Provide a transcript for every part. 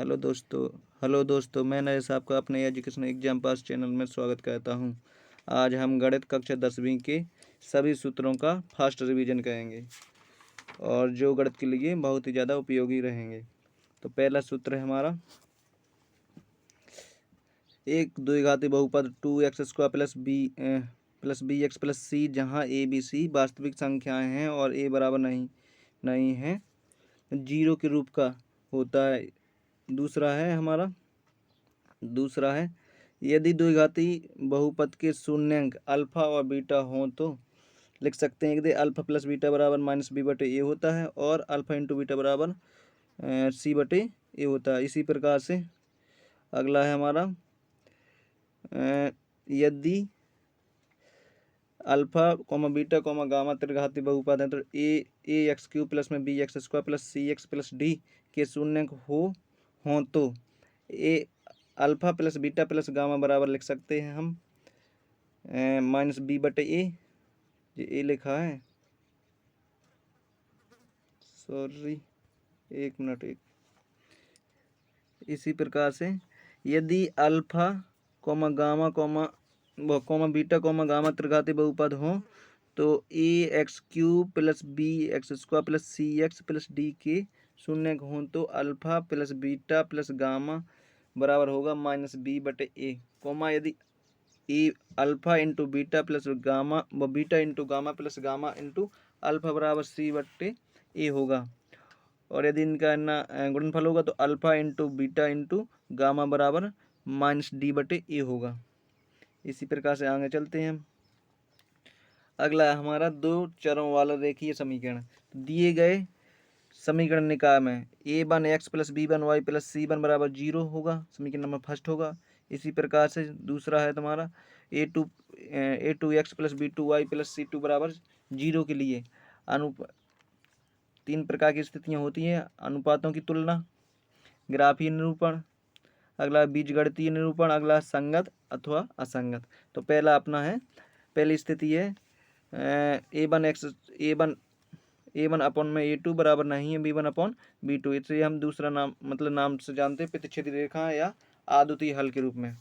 Hello दोस्तों, मैं नरेश आपका अपने एजुकेशन एग्जाम पास चैनल में स्वागत करता हूं। आज हम गणित कक्षा 10वीं के सभी सूत्रों का फास्ट रिवीजन करेंगे और जो गणित के लिए बहुत ही ज़्यादा उपयोगी रहेंगे। तो पहला सूत्र है हमारा एक द्विघाती बहुपद 2x² plus B X plus C, जहाँ ए बी सी वास्तविक संख्याएं हैं और ए बराबर नहीं है, जीरो के रूप का होता है। दूसरा है यदि द्विघाती बहुपद के शून्यंक अल्फा और बीटा हों तो लिख सकते हैं कि अल्फा प्लस बीटा बराबर माइनस बी बटे ए होता है और अल्फा इंटू बीटा बराबर सी बटे ए होता है। इसी प्रकार से अगला है हमारा यदि alpha comma beta comma gamma त्रिघाती बहुपद है तो ए एक्स क्यूब प्लस में B X square plus C X plus D के शून्यंक हों तो A alpha plus beta plus gamma बराबर लिख सकते हैं हम माइनस बी बटे ए लिखा है, सॉरी एक मिनट। इसी प्रकार से यदि alpha comma gamma comma beta comma gamma त्रिघाती बहुपद हो तो A X cube plus B X square plus C X plus D के शून्य हों तो alpha plus beta plus gamma बराबर होगा माइनस बी बटे ए, कॉमा यदि A alpha into beta plus gamma beta into gamma plus gamma into alpha बराबर C बटे ए होगा। और यदि इनका गुणनफल होगा तो alpha into beta into gamma बराबर माइनस डी बटे ए होगा। इसी प्रकार से आगे चलते हैं हम। अगला है हमारा दो चरों वाला रेखीय समीकरण। दिए गए समीकरण निकाय में a1 x plus b1 y plus c1 बराबर 0 होगा, समीकरण नंबर फर्स्ट होगा। इसी प्रकार से दूसरा है तुम्हारा a2 x plus b2 y plus c2 बराबर 0 के लिए तीन प्रकार की स्थितियां होती हैं: अनुपातों की तुलना, ग्राफीय निरूपण, अगला बीजगणितीय निरूपण, अगला संगत अथवा असंगत। तो पहली स्थिति है ए वन अपॉन में ए2 बराबर नहीं है b1 अपॉन b2। इसे हम दूसरा नाम से जानते हैं प्रतिच्छेदी रेखा या आद्वितीय हल के रूप में।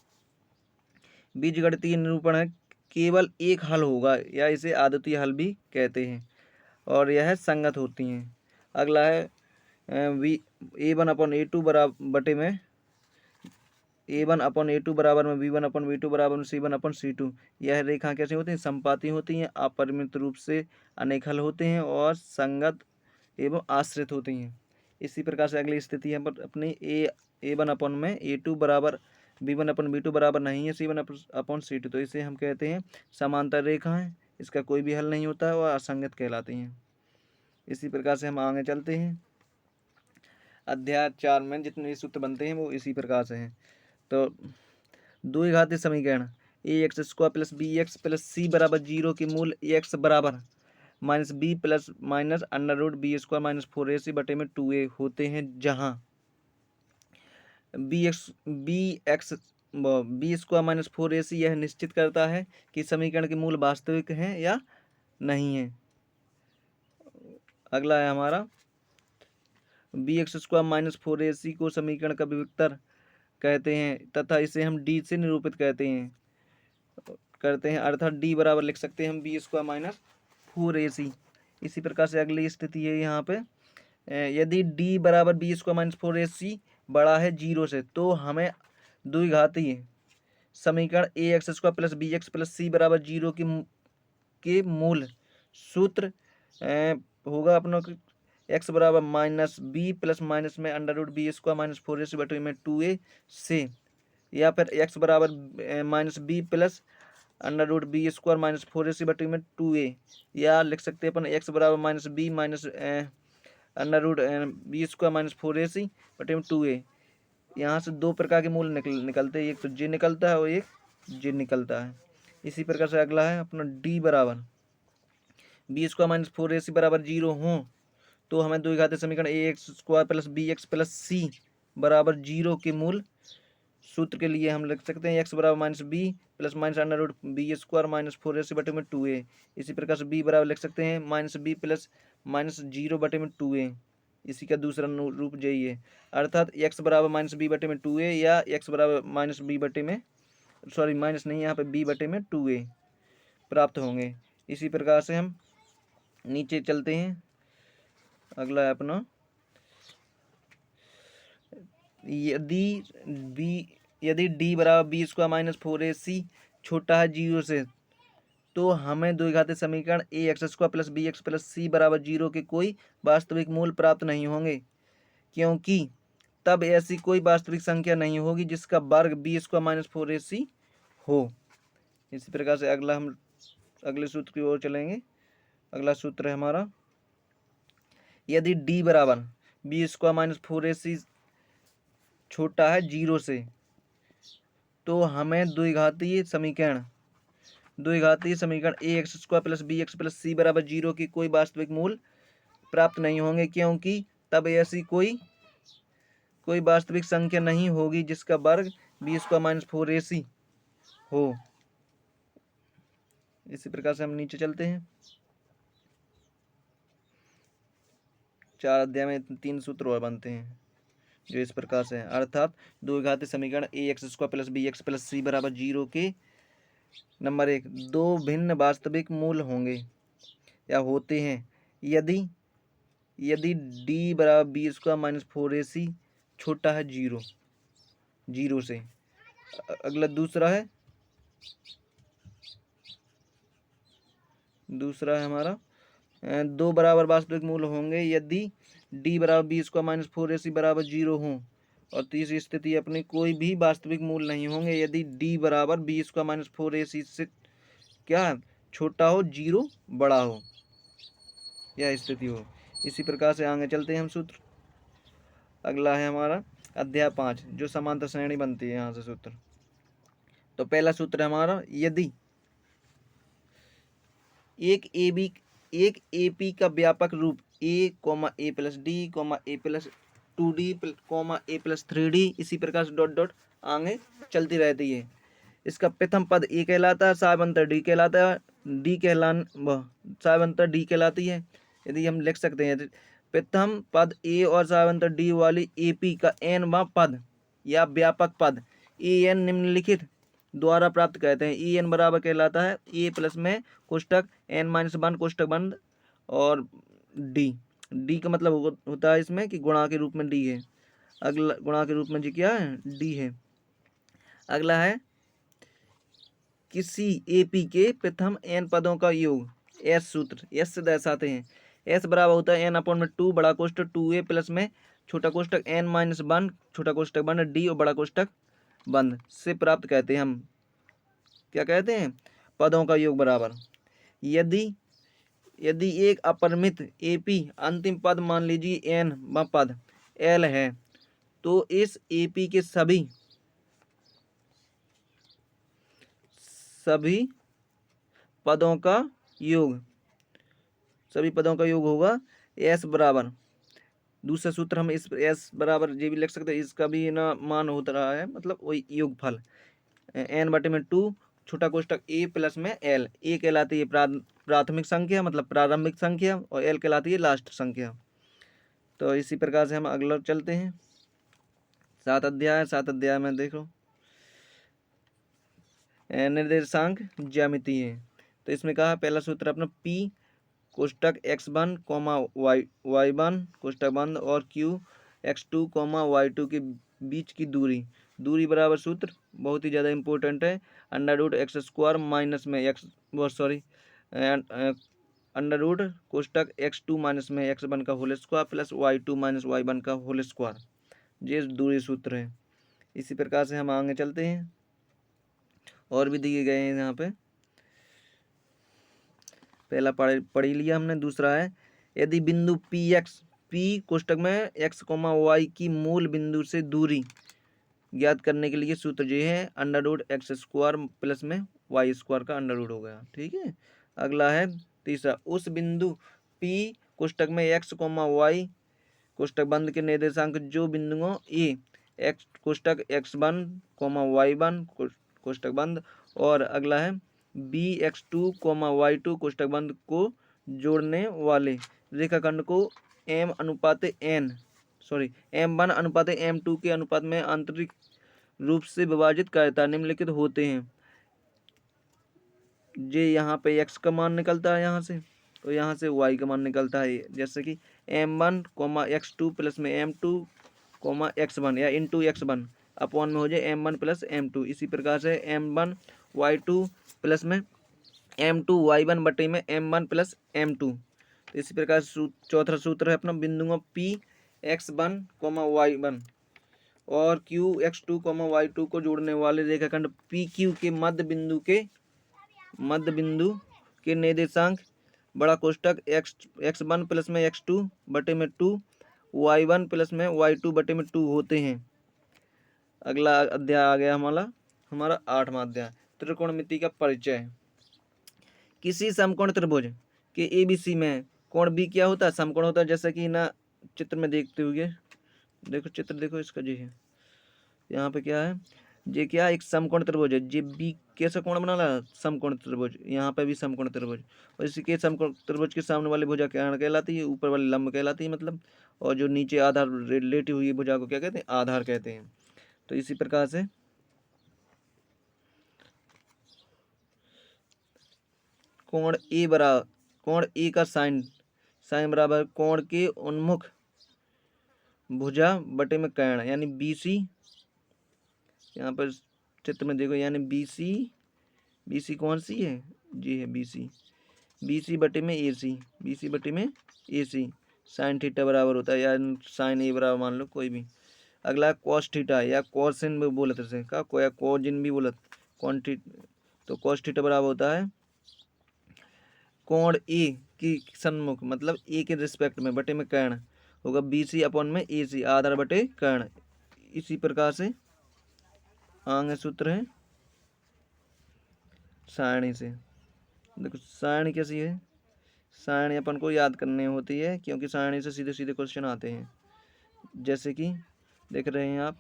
बीजगणितीय निरूपण है केवल एक हल होगा या इसे आद्वितीय हल भी कहते हैं और यह संगत होती हैं। अगला है a1 अपॉन a2 बराबर में b1 अपॉन b2 बराबर में c1 अपॉन c2। यह रेखा कैसे होती हैं? संपाती होती हैं, अपरिमित रूप से अनेक हल होते हैं और संगत एवं आश्रित होती हैं। इसी प्रकार से अगली स्थिति है अपनी a1 अपॉन में a2 बराबर b1 अपॉन b2 बराबर नहीं है c1 अपॉन c2। तो इसे हम कहते हैं समांतर रेखा है, इसका कोई भी हल नहीं होता है और असंगत कहलाती हैं। इसी प्रकार से हम आगे चलते हैं। अध्याय 4 में जितने भी सूत्र बनते हैं वो इसी प्रकार से हैं। तो द्विघाती समीकरण A X square plus B X plus C बराबर 0 के मूल एक्स बराबर minus B plus minus under root B square minus 4ac बटे में 2a होते हैं, जहाँ बी स्क्वायर माइनस 4ac यह निश्चित करता है कि समीकरण के मूल वास्तविक हैं या नहीं है। अगला है हमारा B X square minus 4ac को समीकरण का विविक्तर कहते हैं तथा इसे हम डी से निरूपित करते हैं अर्थात डी बराबर लिख सकते हैं हम बी स्क्वायर माइनस 4ac। इसी प्रकार से अगली स्थिति है यहाँ पे यदि डी बराबर बी स्क्वायर माइनस 4ac बड़ा है 0 से तो हमें द्विघातीय समीकरण A X square plus B X plus C बराबर 0 के मूल सूत्र होगा अपना एक्स बराबर माइनस बी प्लस माइनस में under root B square minus 4ac बटे में 2a से, या फिर एक्स बराबर minus B plus under root B square minus 4ac बटे में 2a, या लिख सकते हैं अपन एक्स बराबर minus B minus under root B square minus 4ac बटे में 2a। यहाँ से दो प्रकार के मूल निकलते हैं, एक तो जे निकलता है और एक जे निकलता है। इसी प्रकार से अगला है अपना डी बराबर बी स्क्वायर माइनस 4ac बराबर 0 हो तो हमें द्विघाती समीकरण A X square plus B X plus C बराबर 0 के मूल सूत्र के लिए हम लिख सकते हैं एक्स बराबर minus B plus minus under root B square minus 4ac बटे में 2a। इसी प्रकार से बी बराबर लिख सकते हैं माइनस बी प्लस माइनस 0 बटे में 2a। इसी का दूसरा रूप यही है, अर्थात x बराबर माइनस बी बटे में 2a या x बराबर माइनस बी बटे में, सॉरी माइनस नहीं, यहाँ पे b बटे में 2a प्राप्त होंगे। इसी प्रकार से हम नीचे चलते हैं। अगला है अपना, यदि d बराबर बी स्क्वायर माइनस 4ac छोटा है 0 से, तो हमें द्विघाती समीकरण A X square plus B X plus C बराबर 0 के कोई वास्तविक मूल प्राप्त नहीं होंगे, क्योंकि तब ऐसी कोई वास्तविक संख्या नहीं होगी जिसका वर्ग बी स्क्वायर माइनस 4ac हो। इसी प्रकार से अगला हम अगले सूत्र की ओर चलेंगे। अगला सूत्र है हमारा, यदि d बराबर बी स्क्वायर माइनस 4ac छोटा है 0 से, तो हमें द्विघातीय समीकरण A X square plus B X plus C बराबर 0 की कोई वास्तविक मूल प्राप्त नहीं होंगे, क्योंकि तब ऐसी कोई वास्तविक संख्या नहीं होगी जिसका वर्ग बी स्क्वायर माइनस 4ac हो। इसी प्रकार से हम नीचे चलते हैं। 4 अध्याय में 3 सूत्र और बनते हैं जो इस प्रकार से हैं, अर्थात द्विघाती समीकरण A X square plus B X plus C बराबर 0 के नंबर 1 दो भिन्न वास्तविक मूल होंगे या होते हैं यदि d बराबर बी स्क्वायर माइनस 4ac छोटा है 0 से। अगला दूसरा है हमारा, दो बराबर वास्तविक मूल होंगे यदि d बराबर बी स्क्वायर माइनस 4ac बराबर 0 हो। और तीसरी स्थिति अपनी, कोई भी वास्तविक मूल नहीं होंगे यदि d बराबर बी स्क्वायर माइनस 4ac से क्या छोटा हो, 0 बड़ा हो, यह स्थिति हो। इसी प्रकार से आगे चलते हैं हम सूत्र। अगला है हमारा अध्याय 5 जो समांतर श्रेणी बनती है यहाँ से सूत्र। तो पहला सूत्र है हमारा, यदि एक AP का व्यापक रूप a plus D a plus 2d a plus 3d इसी प्रकार से डॉट डॉट आगे चलती रहती है। इसका प्रथम पद a कहलाता है, सायवंतर d कहलाता है, सायवंतर d कहलाती है। यदि हम लिख सकते हैं प्रथम पद a और सायवंतर d वाली AP का n पद या व्यापक पद an निम्नलिखित द्वारा प्राप्त कहते हैं। ई एन बराबर कहलाता है ए प्लस में कोष्टक n माइनस 1 कोष्टक बंद और डी का मतलब होता है इसमें कि गुणा के रूप में डी है। अगला गुणा के रूप में जी क्या है, डी है। अगला है किसी एपी के प्रथम n पदों का योग, एस सूत्र एस से दर्शाते हैं। एस बराबर होता है n अपॉन में 2 बड़ा कोष्टक 2a प्लस में छोटा कोष्टक n माइनस 1 छोटा कोष्टक बंद डी और बड़ा कोष्टक बंद से प्राप्त कहते हैं। हम क्या कहते हैं, पदों का योग बराबर। यदि एक अपरिमित एपी अंतिम पद मान लीजिए n व पद l है, तो इस एपी के सभी पदों का योग होगा s बराबर। दूसरा सूत्र हम इस s बराबर ये भी लिख सकते हैं, इसका भी ना मान होता रहा है, मतलब वही योगफल n बटे में 2 छोटा कोष्टक a प्लस में l। a कहलाती है प्राथमिक संख्या मतलब प्रारंभिक संख्या और l कहलाती है लास्ट संख्या। तो इसी प्रकार से हम अगला चलते हैं। 7 अध्याय में देखो निर्देशांक ज्यामिति है। तो इसमें कहा पहला सूत्र अपना p कोष्टक x1 y1 कोष्टक बंद और q x2 y2 के बीच की दूरी बराबर सूत्र बहुत ही ज़्यादा इम्पोर्टेंट है, under root x square minus में अंडर रूट कोष्टक x2 माइनस में x1 का whole square plus y2 minus y1 का होल स्क्वायर, ये दूरी सूत्र है। इसी प्रकार से हम आगे चलते हैं, और भी दिए गए हैं यहाँ पे। पहला पढ़ लिया हमने। दूसरा है, यदि बिंदु p कोष्टक में x, y की मूल बिंदु से दूरी ज्ञात करने के लिए सूत्र ये है under root x square plus में वाई स्क्वायर का अंडर रूट हो गया, ठीक है। अगला है तीसरा, उस बिंदु p कोष्टक में x, y कोष्टक बंद के निर्देशांक जो बिंदुओं a x कोष्टक x1, y1 कोष्टक बंद और अगला है bx2, y2 कोष्टक बंद को जोड़ने वाले रेखाखंड को M1/M2 के अनुपात में आंतरिक रूप से विभाजित करता निम्नलिखित होते हैं। जे यहाँ पे x का मान निकलता है यहाँ से, तो यहाँ से y का मान निकलता है, जैसे कि M1, x2 प्लस में M2, x1 या इंटू x1 अपॉन में हो जाए M1 प्लस M2। इसी प्रकार से M1y2 प्लस में M2y1 बटे में M1 प्लस M2। तो इसी प्रकार चौथा सूत्र है अपना बिंदुओं P x1, y1 और Q x2, y2 को जोड़ने वाले रेखाखंड PQ के मध्य बिंदु के निर्देशांक बड़ा कोष्टक x1 प्लस में x2 बटे में 2, y1 प्लस में y2 बटे में 2 होते हैं। अगला अध्याय आ गया हमारा 8वां अध्याय, त्रिकोणमिति का परिचय। किसी समकोण त्रिभुज के ABC में कोण B क्या होता है? समकोण होता है। जैसे कि ना चित्र में देखते हुए देखो, चित्र देखो इसका जी है, यहाँ पे क्या है, ये क्या एक समकोण त्रिभुज है। जे बी कैसा कोण बना रहा है? समकोण त्रिभुज। यहाँ पे भी समकोण त्रिभुज, और इसी के समकोण त्रिभुज के सामने वाली भुजा क्या कहलाती है? ऊपर वाली लंब कहलाती है मतलब, और जो नीचे आधार लेटी हुई भुजा को क्या कहते हैं? आधार कहते हैं। तो इसी प्रकार से कोण ए का साइन बराबर कोण के उन्मुख भुजा बटे में कर्ण, यानी BC। यहाँ पर चित्र में देखो, यानी BC कौन सी है? जी है BC बटे में AC साइन थीटा बराबर होता है, या साइन ए बराबर मान लो कोई भी। अगला कॉस थीटा या कॉसिन भी बोलत है, या कोजिन भी बोलत, तो कॉस थीटा बराबर होता है कोण ए की सन्मुख, मतलब ए के रिस्पेक्ट में बटे में कर्ण होगा BC अपॉन में AC, आधार बटे कर्ण। इसी प्रकार से आगे सूत्र है सारणी से। देखो सारणी कैसी है? सारणी अपन को याद करनी होती है, क्योंकि सारणी से सीधे सीधे क्वेश्चन आते हैं। जैसे कि देख रहे हैं आप,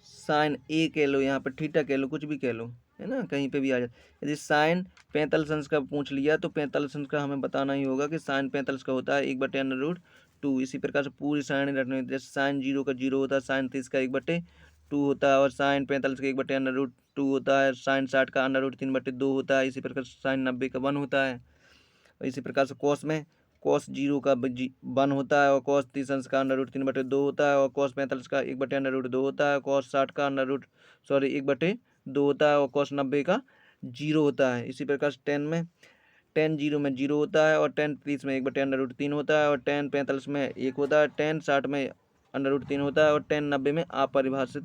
साइन ए कह लो, यहाँ पर थीटा कह लो, कुछ भी कह लो, है ना, कहीं पे भी आ जाए। यदि साइन 45 अंश का पूछ लिया तो 45 अंश का हमें बताना ही होगा कि साइन 45 का होता है 1/√2। इसी प्रकार से पूरी सारणी रखनी, जैसे साइन 0 का 0 होता है, साइन 30 का 1/2 होता है, और साइन 45 का 1/√2 होता है, साइन 60 का √3/2 होता है। इसी प्रकार साइन 90 का 1 होता है। और इसी प्रकार से कॉस में कॉस 0 का 1 होता है, और कॉस 30 अंश का √3/2 होता है, और कॉस 45 का 1/√2 होता है, कॉस 60 का 1/2 होता है, और कॉस 90 का 0 होता है। इसी प्रकार से टेन 0 में 0 होता है, और टेन 30 में 1/√3 होता है, और टेन 45 में 1 होता है, टेन 60 में √3 होता है, और टेन 90 में अपरिभाषित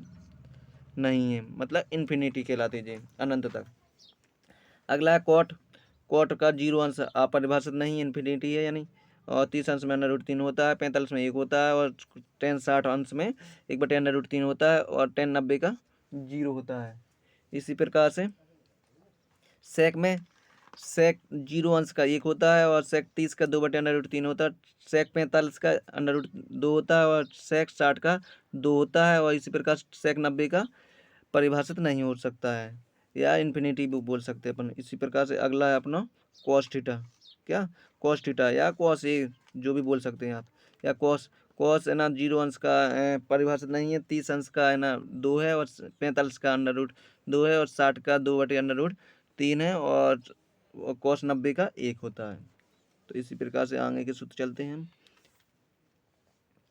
नहीं है, मतलब इन्फिनिटी कहलाती है, अनंत तक। अगला है कॉट का 0 अंश अपरिभाषित नहीं, इन्फिनिटी है यानी, और 30 अंश में √3 होता है, 45 में 1 होता है, और टेन 60 अंश में 1/√3 होता है, और टेन 90 का 0 होता है। इसी प्रकार से सेक 0 अंश का 1 होता है, और सेक 30 का 2/√3 होता है, सेक 45 का √2 होता है, और सेक 60 का 2 होता है, और इसी प्रकार सेक 90 का परिभाषित नहीं हो सकता है, या इन्फिनिटी भी बोल सकते हैं अपन। इसी प्रकार से अगला है अपना कॉस थीटा, क्या कॉस थीटा या कॉस ए, जो भी बोल सकते हैं आप, या कॉस है ना 0 अंश का परिभाषित नहीं है, 30 अंश का है ना 2 है, और 45 का √2 है, और 60 का 2/√3 है, और कॉस 90 का 1 होता है। तो इसी प्रकार से आगे के सूत्र चलते हैं हम।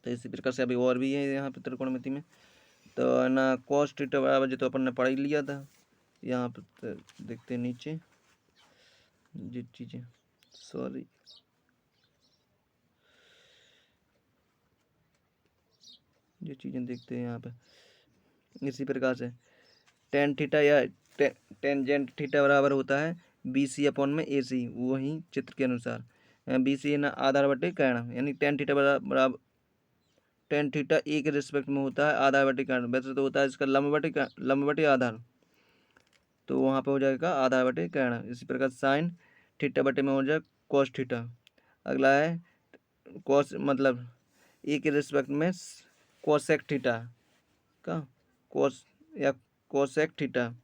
तो इसी प्रकार से अभी और भी है यहाँ पे त्रिकोणमिति में, तो है ना कॉस थीटा बराबर जो तो अपन ने पढ़ ही लिया था। यहाँ पे देखते हैं नीचे जी चीज़ें, सॉरी ये चीज़ें देखते हैं यहाँ पे। इसी प्रकार से टेन थीटा या टेंजेंट थीटा बराबर होता है BC अपॉन में AC, वही चित्र के अनुसार। BC ना आधार बटे कर्ण, यानी टेन थीटा बराबर टेन थीटा ए के रिस्पेक्ट में होता है आधार बटे कर्ण। वैसे तो होता है इसका लंब बटे आधार, तो वहाँ पे हो जाएगा आधार बटे कर्ण। इसी प्रकार साइन थीटा बटे में हो जाएगा कॉस थीटा। अगला है कॉस, मतलब ए के रिस्पेक्ट में कोसेक थीटा का कॉस या कोसेक थीटा,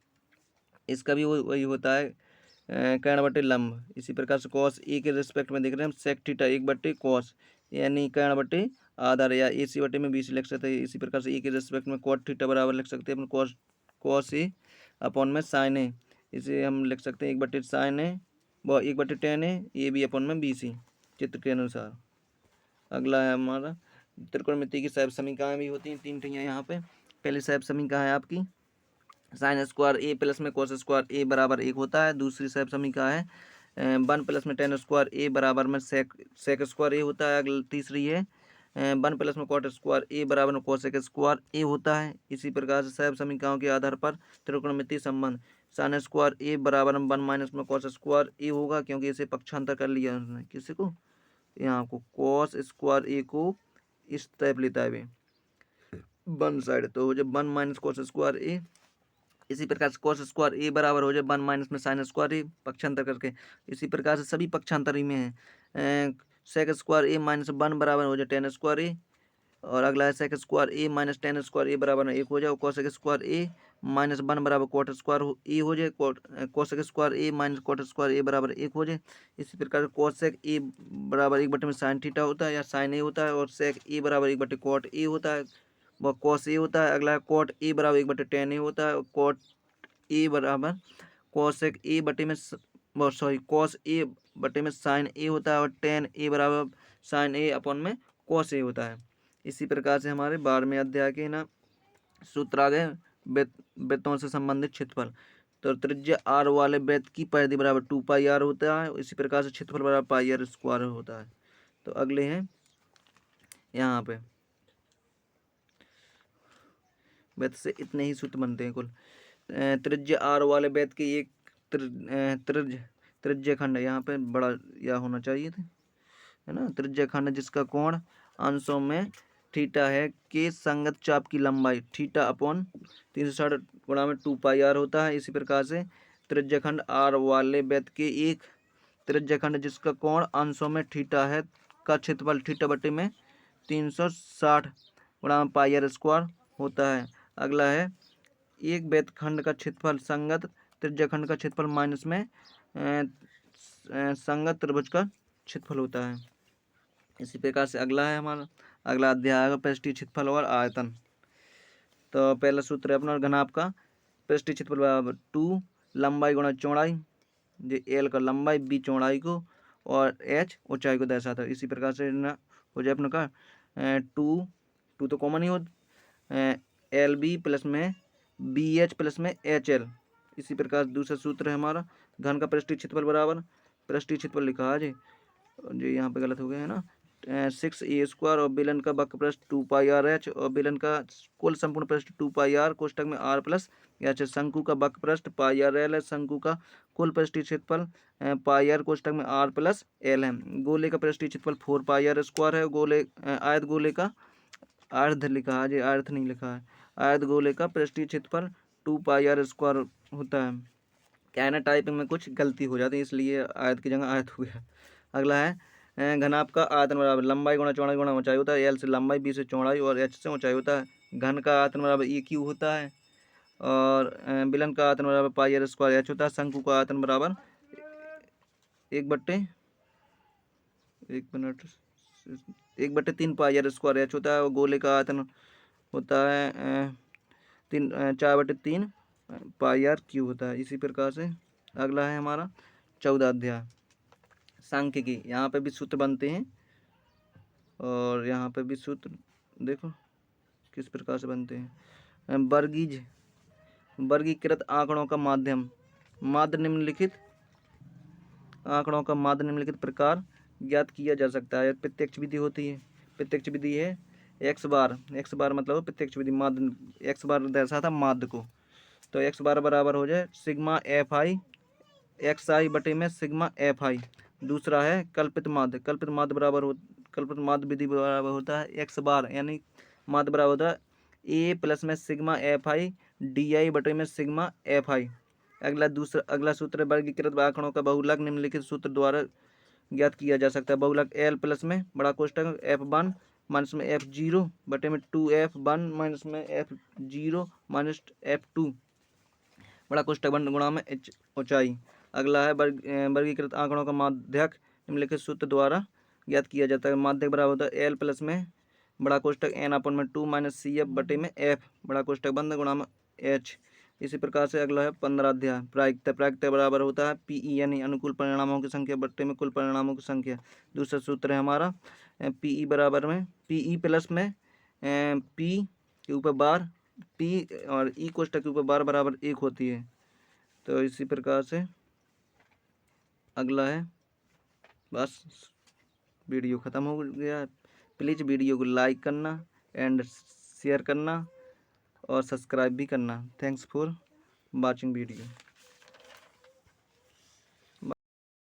इसका भी वही होता है कर्ण बटे लंब। इसी प्रकार से कॉस ए के रिस्पेक्ट में देख रहे हैं हम सेक थीटा 1 बटे कॉस, यानी कर्ण बटे आधार या ए सी बटे में बी सी लिख सकते हैं। इसी प्रकार से ए के रिस्पेक्ट में कॉट थीटा बराबर लिख सकते हैं अपन कॉस ए अपॉन में साइन ए। इसे हम लिख सकते हैं 1/sin ए व 1/tan A, A B upon में बी सी चित्र के अनुसार। अगला है हमारा त्रिकोणमिति की सैब समीकरण भी होती हैं 3 ठियाँ यहाँ पे। पहली सैब समीकरण है आपकी साइन स्क्वायर ए प्लस में कोस स्क्वायर ए बराबर 1 होता है। दूसरी सैब समीकरण है 1 प्लस में tan स्क्वायर ए बराबर में सेक स्क्वायर ए होता है। अगली तीसरी है 1 प्लस में कॉट स्क्वायर ए बराबर में कोसेक स्क्वायर ए होता है। इसी प्रकार से सैब समीकरणों के आधार पर त्रिकोणमिति संबंध साइन स्क्वायर ए बराबर में 1 माइनस में कॉस स्क्वायर ए होगा, क्योंकि इसे पक्षांतर कर लिया उसने किसी को यहाँ को कॉस स्क्वायर ए को इस टाइप लेता है वे वन साइड, तो हो जाए 1 माइनस कॉस स्क्वायर ए। इसी प्रकार से कॉस स्क्वायर ए बराबर हो जाए 1 माइनस में साइन स्क्वायर ए पक्षांतर करके। इसी प्रकार से सभी पक्षांतरी में है सेक स्क्वायर ए माइनस 1 बराबर हो जाए tan स्क्वायर ए, और अगला है सेक स्क्वायर ए माइनस tan स्क्वायर ए बराबर 1 हो जाए, और कॉसेक स्क्वायर ए माइनस 1 बराबर कॉट स्क्वायर ए हो जाए, कॉसेक स्क्वायर ए माइनस कॉट स्क्वायर ए बराबर 1 हो जाए। इसी प्रकार कॉसेक ए बराबर 1 में साइन थीटा होता है या साइन ए होता है, और सेक ए बराबर 1 कॉट ए होता है वह कॉस ए होता है। अगला है कॉट ए बराबर 1/tan ए होता है, और कॉट ए बराबर कॉसेक ए बटे में कॉस ए बटे में साइन ए होता है, और tan ए बराबर साइन ए अपॉन में कॉस ए होता है। इसी प्रकार से हमारे 12वें अध्याय के ना सूत्र आ गए वृत्तों से संबंधित क्षेत्रफल। तो त्रिज्या आर वाले वृत्त की परिधि बराबर 2πr होता है। इसी प्रकार से क्षेत्रफल बराबर πr स्क्वायर होता है। तो अगले हैं यहाँ पे वृत्त से इतने ही सूत्र बनते हैं कुल। त्रिज्या आर वाले वृत्त की एक त्रिज्या खंड है, यहाँ पे बड़ा या होना चाहिए था है ना, त्रिज्या खंड जिसका कोण अंशों में थीटा है के संगत चाप की लंबाई थीटा अपॉन 360 गुणा में 2πr होता है। इसी प्रकार से त्रिज्याखंड आर वाले वृत्त के एक त्रिज्याखंड जिसका कोण अंशों में थीटा है का क्षेत्रफल थीटा बटे में 360 गुणा में πr स्क्वायर होता है। अगला है एक वृत्त खंड का क्षेत्रफल संगत त्रिज्याखंड का क्षेत्रफल माइनस में संगत त्रिभुज का क्षेत्रफल होता है। इसी प्रकार से अगला है हमारा अगला अध्याय है पृष्ठीय क्षेत्रफल और आयतन। तो पहला सूत्र है अपना घनाभ का पृष्ठीय क्षेत्रफल बराबर 2 लंबाई गुणा चौड़ाई, जो एल का लंबाई बी चौड़ाई को और एच ऊंचाई को दर्शाता है। इसी प्रकार से ना हो जाए अपने का 2 तो कॉमन ही हो एल बी प्लस में बी एच प्लस में एच एल। इसी प्रकार दूसरा सूत्र है हमारा घन का पृष्ठीय क्षेत्रफल बराबर पृष्ठीय क्षेत्रफल लिखा है जी यहाँ पे गलत हो गया है ना 6a स्क्वायर और बेलन का वक्र पृष्ठ 2πrh और बेलन का कुल संपूर्ण पृष्ठ 2πr कोष्टक में r प्लस एच। शंकु का वक्र पृष्ठ πrl है, शंकु का कुल पृष्ठीय क्षेत्रफल πr कोष्टक में r प्लस l है। गोले का पृष्ठीय क्षेत्रफल 4πr स्क्वायर है। गोले आयत गोले का अर्ध लिखा है जी, अर्थ नहीं लिखा है, आयत गोले का पृष्ठीय क्षेत्रफल 2πr स्क्वायर होता है। क्या है ना टाइपिंग में कुछ गलती हो जाती है इसलिए आयत की जगह आयत हो गया। अगला है घनाभ का आयतन बराबर लंबाई गुणा चौड़ाई गुणा ऊंचाई होता है। एल से लंबाई बी से चौड़ाई और एच से ऊंचाई होता है। घन का आयतन बराबर ई क्यू होता है और बिलन का आयतन बराबर πr स्क्वायर एच होता है। शंकु का आयतन बराबर 1/3 πr स्क्वायर एच होता है और गोले का आयतन होता है 4/3 πr क्यू होता है। इसी प्रकार से अगला है हमारा 14 अध्याय सांख्यिकी। यहाँ पे भी सूत्र बनते हैं और यहाँ पे भी सूत्र देखो किस प्रकार से बनते हैं। वर्गीकृत आंकड़ों का माध्य निम्नलिखित आंकड़ों का माध्य निम्नलिखित प्रकार ज्ञात किया जा सकता है। प्रत्यक्ष विधि होती है, प्रत्यक्ष विधि है एक्स बार मतलब प्रत्यक्ष विधि माध्य एक्स बार दर्शाता माध्य को। तो एक्स बार बराबर हो जाए सिग्मा एफ आई एक्स आई बटे में सिग्मा एफ आई। दूसरा है कल्पित माध्य विधि बराबर होता है एक्स बार यानी माध्य बराबर होता है ए प्लस में sigma F I D I बटे में सिग्मा एफ आई। अगला सूत्र वर्गीकृत आंकड़ों का बहुलक निम्नलिखित सूत्र द्वारा ज्ञात किया जा सकता है। बहुलक एल प्लस में बड़ा कोष्टक F1 माइनस में F0 बटे में 2F1 माइनस में F0 माइनस F2 बड़ा कोष्टक 1 गुणा में एच ऊंचाई। अगला है वर्गीकृत आंकड़ों का माध्यक निम्नलिखित सूत्र द्वारा ज्ञात किया जाता है। माध्यक बराबर होता है एल प्लस में बड़ा कोष्टक एन अपन में 2 माइनस सी एफ बटे में एफ बड़ा कोष्टक बंद गुणा में एच। इसी प्रकार से अगला है 15 अध्याय प्रायिकता। प्रायिकता बराबर होता है पीई यानी अनुकूल परिणामों की संख्या बटे में कुल परिणामों की संख्या। दूसरा सूत्र है हमारा पीई बराबर में पीई प्लस में पी के ऊपर बार पी और ई कोष्टक के ऊपर बार बराबर 1 होती है। तो इसी प्रकार से अगला है, बस वीडियो ख़त्म हो गया। प्लीज़ वीडियो को लाइक करना एंड शेयर करना और सब्सक्राइब भी करना। Thanks for watching video.